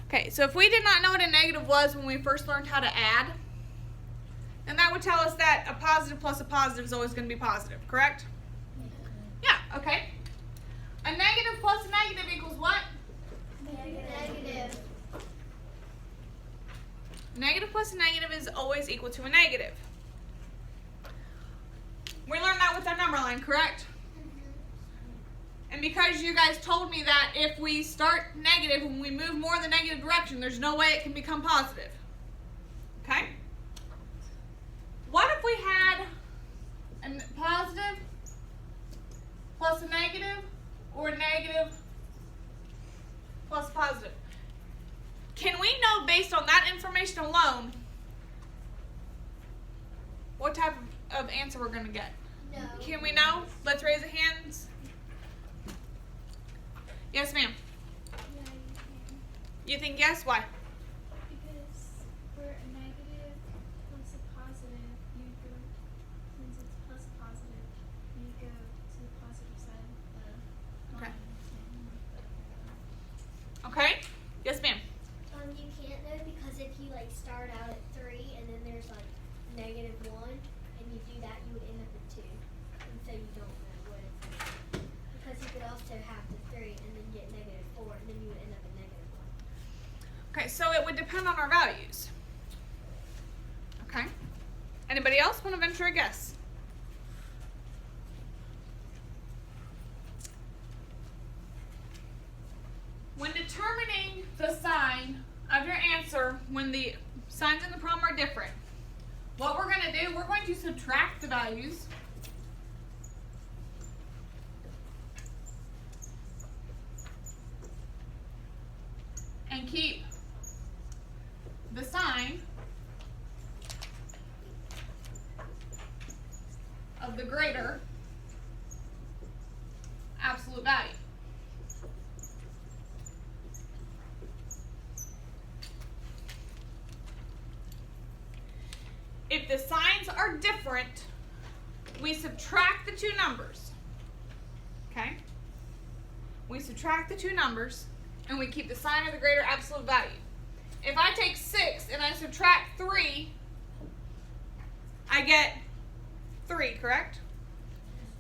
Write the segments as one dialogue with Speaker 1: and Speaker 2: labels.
Speaker 1: Okay, so if we did not know what a negative was when we first learned how to add, then that would tell us that a positive plus a positive is always going to be positive, correct? Yeah, okay. A negative plus a negative equals what?
Speaker 2: Negative.
Speaker 1: Negative plus a negative is always equal to a negative. We learned that with our number line, correct? And because you guys told me that if we start negative and we move more in the negative direction, there's no way it can become positive. Okay? What if we had a positive plus a negative or a negative plus a positive? Can we know based on that information alone what type of answer we're going to get?
Speaker 2: No.
Speaker 1: Can we know? Let's raise the hands. Yes, ma'am.
Speaker 2: Yeah, you can.
Speaker 1: You think yes? Why?
Speaker 2: Because for a negative plus a positive, you go, since it's plus a positive, you go to the positive side of the
Speaker 1: Okay.
Speaker 2: line.
Speaker 1: Okay. Yes, ma'am.
Speaker 3: You can't know because if you like start out at 3 and then there's like -1 and you do that, you would end up at 2, and so you don't know what it's like. Because you could also have the 3 and then get -4 and then you would end up at -1.
Speaker 1: Okay, so it would depend on our values. Okay. Anybody else want to venture a guess? When determining the sign of your answer, when the signs in the problem are different, what we're going to do, we're going to subtract the values. And keep the sign of the greater absolute value. If the signs are different, we subtract the two numbers. Okay? We subtract the two numbers and we keep the sign of the greater absolute value. If I take 6 and I subtract 3, I get 3, correct?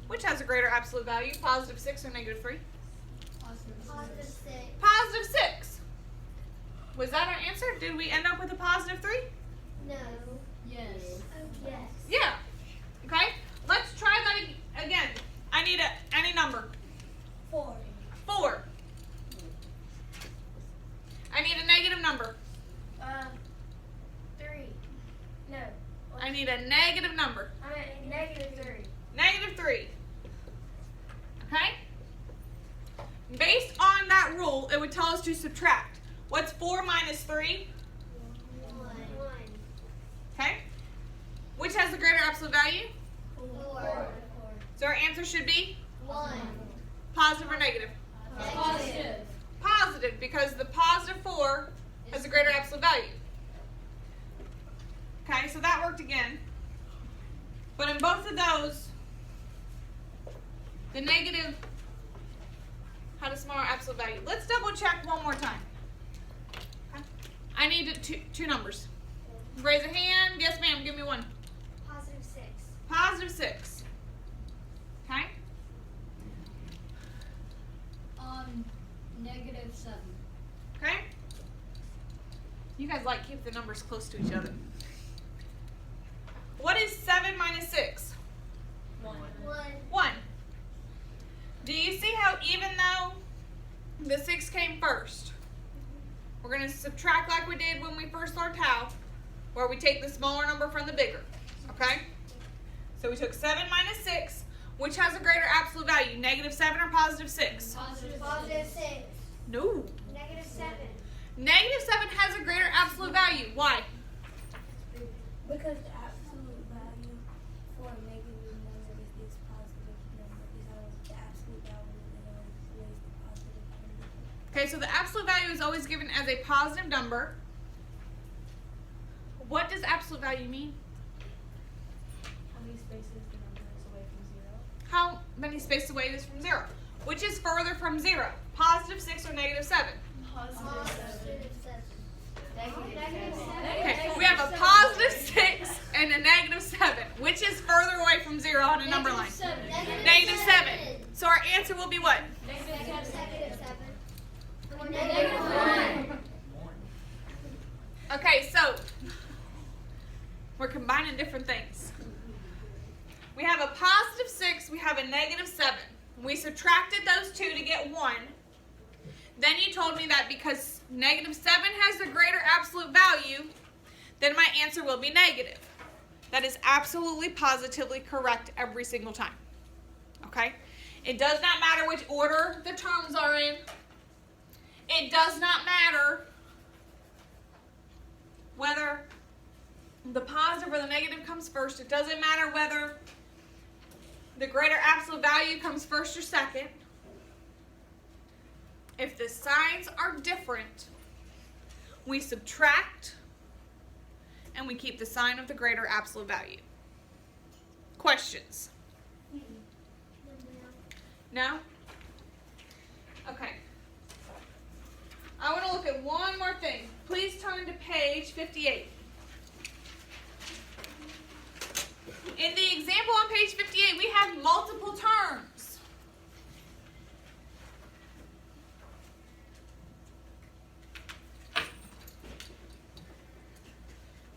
Speaker 1: Which has a greater absolute value, positive 6 or negative 3?
Speaker 3: Positive 6.
Speaker 1: Positive 6. Was that our answer? Did we end up with a positive 3?
Speaker 3: No.
Speaker 2: Yes.
Speaker 3: Oh, yes.
Speaker 1: Yeah. Okay? Let's try that again. I need any number.
Speaker 3: 4.
Speaker 1: 4. I need a negative number.
Speaker 3: 3. No.
Speaker 1: I need a negative number.
Speaker 3: -3.
Speaker 1: Negative 3. Okay? Based on that rule, it would tell us to subtract. What's 4 minus 3?
Speaker 3: 1.
Speaker 1: Okay? Which has the greater absolute value?
Speaker 3: 4.
Speaker 1: So our answer should be
Speaker 3: 1.
Speaker 1: positive or negative?
Speaker 3: Positive.
Speaker 1: Positive, because the positive 4 has a greater absolute value. Okay, so that worked again. But in both of those, the negative had a smaller absolute value. Let's double check one more time. Okay. I need two numbers. Raise a hand. Yes, ma'am. Give me one.
Speaker 3: Positive 6.
Speaker 1: Positive 6. Okay?
Speaker 2: -7.
Speaker 1: Okay? You guys like keep the numbers close to each other. What is 7 minus 6?
Speaker 3: 1.
Speaker 1: 1. Do you see how even though the 6 came first, we're going to subtract like we did when we first learned how, where we take the smaller number from the bigger. Okay? So we took 7 minus 6, which has a greater absolute value, -7 or positive 6?
Speaker 3: Positive 6.
Speaker 1: No.
Speaker 3: -7.
Speaker 1: -7 has a greater absolute value. Why?
Speaker 4: Because the absolute value for a negative number is this positive number because the absolute value is always the positive number.
Speaker 1: Okay, so the absolute value is always given as a positive number. What does absolute value mean?
Speaker 4: How many spaces the number is away from 0?
Speaker 1: How many spaces away is from 0? Which is further from 0? Positive 6 or -7?
Speaker 3: Positive 7.
Speaker 1: from 0 on a number line?
Speaker 3: -7.
Speaker 1: -7. So our answer will be what?
Speaker 3: -7. Or
Speaker 2: -1.
Speaker 1: Okay, so we're combining different things. We have a +6, we have a -7. We subtracted those two to get 1. Then you told me that because -7 has the greater absolute value, then my answer will be negative. That is absolutely positively correct every single time. Okay? It does not matter which order the terms are in. It does not matter whether the positive or the negative comes first. It doesn't matter whether the greater absolute value comes first or second. If the signs are different, we subtract and we keep the sign of the greater absolute value. Questions? No? Okay. I want to look at one more thing. Please turn to page 58. In the example on page 58, we have multiple terms.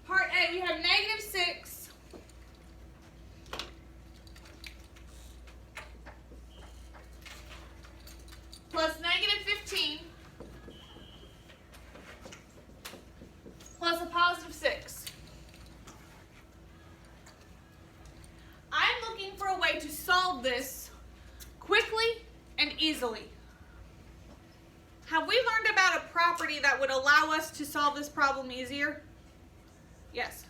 Speaker 1: Part A, we have -6 plus -15 plus a +6. I'm looking for a way to solve this quickly and easily. Have we learned about a property that would allow us to solve this problem easier? Yes.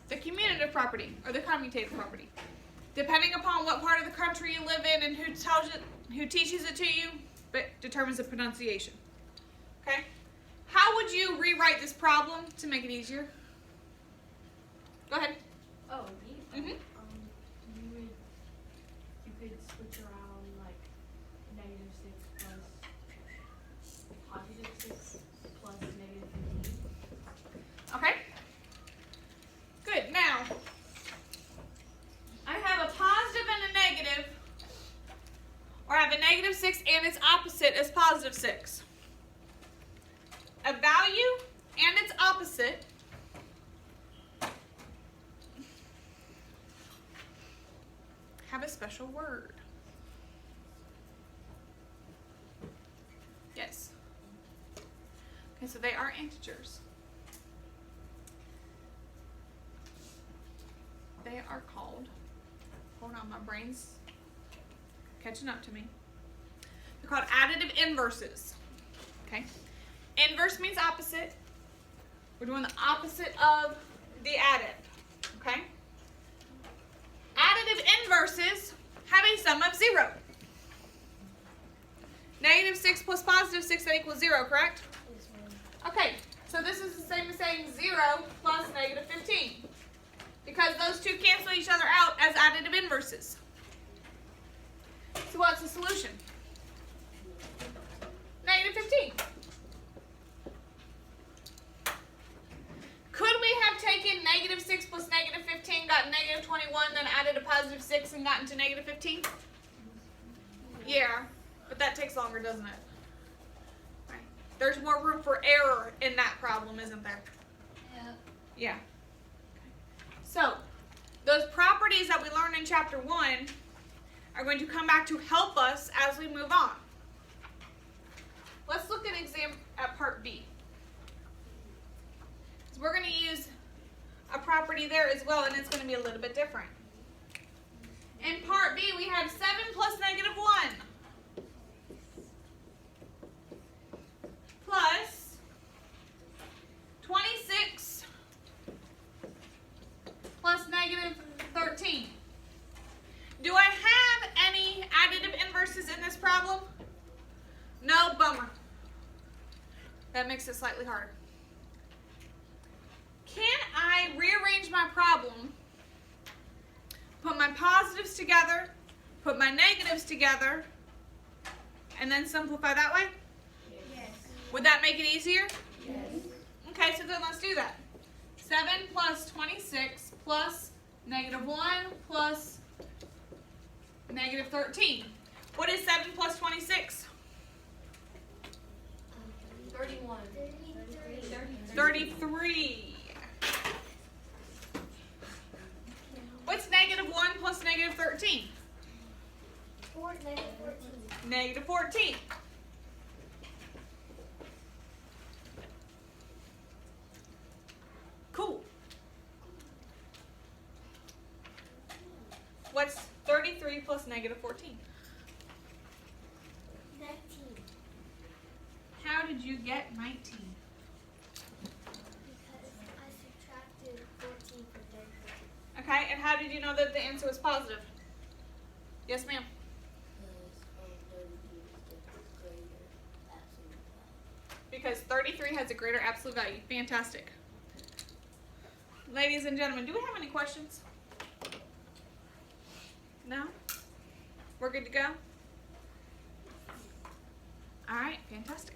Speaker 1: The commutative property or the commutative property. Depending upon what part of the country you live in and who teaches it to you, but determines the pronunciation. Okay? How would you rewrite this problem to make it easier? Go ahead.
Speaker 5: Oh, me?
Speaker 1: Mhm.
Speaker 5: You could switch around like -6 plus +6 plus -15.
Speaker 1: Okay. Good. Now, I have a positive and a negative, or I have a -6 and its opposite as +6. A value and its opposite have a special word. Yes. Okay, so they are integers. They are called, hold on, my brain's catching up to me. They're called additive inverses. Okay? Inverse means opposite. We're doing the opposite of the additive. Okay? Additive inverses have a sum of 0. -6 plus +6, that equals 0, correct? Okay, so this is the same as saying 0 plus -15. Because those two cancel each other out as additive inverses. So what's the solution? -15. Could we have taken -6 plus -15, gotten -21, then added a +6 and gotten to -15? Yeah, but that takes longer, doesn't it? Right. There's more room for error in that problem, isn't there?
Speaker 2: Yeah.
Speaker 1: Yeah. So, those properties that we learned in chapter 1 are going to come back to help us as we move on. Let's look at part B. So we're going to use a property there as well, and it's going to be a little bit different. In part B, we have 7 plus -1 plus 26 plus -13. Do I have any additive inverses in this problem? No, bummer. That makes it slightly harder. Can I rearrange my problem, put my positives together, put my negatives together, and then simplify that way?
Speaker 2: Yes.
Speaker 1: Would that make it easier?
Speaker 2: Yes.
Speaker 1: Okay, so then let's do that. 7 plus 26 plus Negative 1 plus negative 13. What is 7 plus 26?
Speaker 5: 31.
Speaker 1: 33. What's negative 1 plus negative 13?
Speaker 3: Negative 14.
Speaker 1: Negative 14. Cool. What's 33 plus negative 14?
Speaker 3: 19.
Speaker 1: How did you get 19?
Speaker 3: Because I subtracted 14 from 33.
Speaker 1: Okay, and how did you know that the answer was positive? Yes, ma'am. Because 33 has a greater absolute value. Fantastic. Ladies and gentlemen, do we have any questions? No? We're good to go? All right, fantastic.